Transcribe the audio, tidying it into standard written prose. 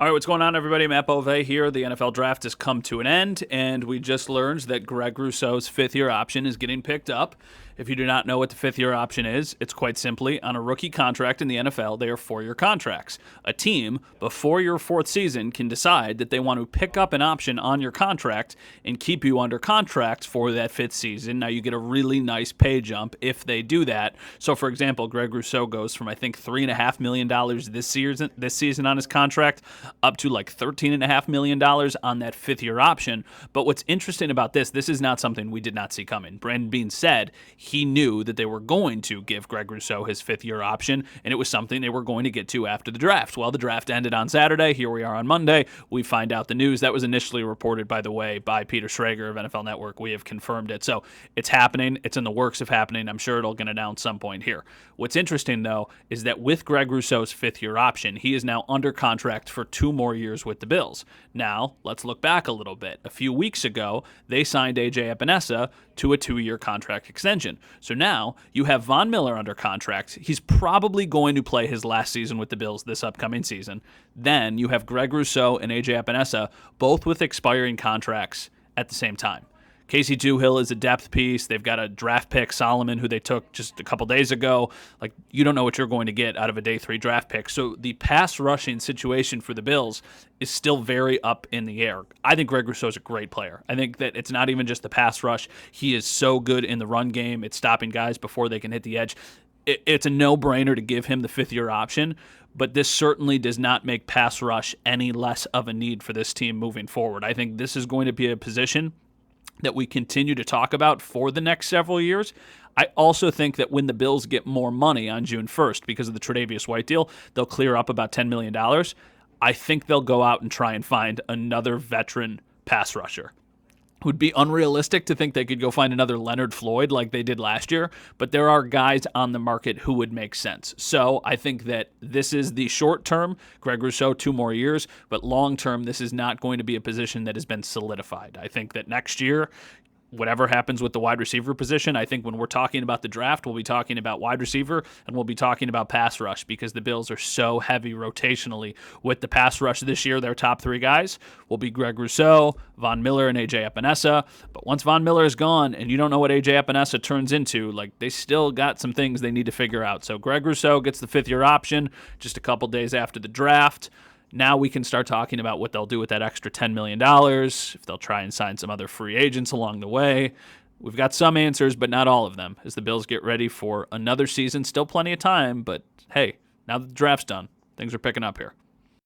All right, what's going on, everybody? Matt Bove here. The NFL draft has come to an end, and we just learned that Greg Rousseau's fifth-year option is getting picked up. If you do not know what the fifth-year option is, it's quite simply on a rookie contract in the NFL, they are four-year contracts. A team, before your fourth season, can decide that they want to pick up an option on your contract and keep you under contract for that fifth season. Now, you get a really nice pay jump if they do that. So, for example, Greg Rousseau goes from, I think, $3.5 million this season on his contract up to like $13.5 million on that fifth-year option. But what's interesting about this is not something we did not see coming. Brandon Beane said he knew that they were going to give Greg Rousseau his fifth-year option, and it was something they were going to get to after the draft. Well, the draft ended on Saturday. Here we are on Monday. We find out the news. That was initially reported, by the way, by Peter Schrager of NFL Network. We have confirmed it. So it's happening. It's in the works of happening. I'm sure it'll get announced some point here. What's interesting, though, is that with Greg Rousseau's fifth-year option, he is now under contract for 2 more years with the Bills. Now, let's look back a little bit. A few weeks ago, they signed A.J. Epinesa to a 2-year contract extension. So now you have Von Miller under contract. He's probably going to play his last season with the Bills this upcoming season. Then you have Greg Rousseau and A.J. Epinesa, both with expiring contracts at the same time. Casey Doohill is a depth piece. They've got a draft pick, Solomon, who they took just a couple days ago. Like, you don't know what you're going to get out of a day 3 draft pick. So the pass rushing situation for the Bills is still very up in the air. I think Greg Rousseau is a great player. I think that it's not even just the pass rush. He is so good in the run game. It's stopping guys before they can hit the edge. It's a no-brainer to give him the fifth-year option, but this certainly does not make pass rush any less of a need for this team moving forward. I think this is going to be a position that we continue to talk about for the next several years. I also think that when the Bills get more money on June 1st because of the Tre'Davious White deal, they'll clear up about $10 million. I think they'll go out and try and find another veteran pass rusher. It would be unrealistic to think they could go find another Leonard Floyd like they did last year, but there are guys on the market who would make sense. So I think that this is the short term, Greg Rousseau, 2 more years, but long term, this is not going to be a position that has been solidified. I think that next year, whatever happens with the wide receiver position, I think when we're talking about the draft, we'll be talking about wide receiver and we'll be talking about pass rush because the Bills are so heavy rotationally with the pass rush this year. Their top 3 guys will be Greg Rousseau, Von Miller, and A.J. Epinesa. But once Von Miller is gone and you don't know what A.J. Epinesa turns into, like, they still got some things they need to figure out. So Greg Rousseau gets the fifth-year option just a couple days after the draft. Now we can start talking about what they'll do with that extra $10 million, if they'll try and sign some other free agents along the way. We've got some answers, but not all of them, as the Bills get ready for another season. Still plenty of time, but hey, now that the draft's done, things are picking up here.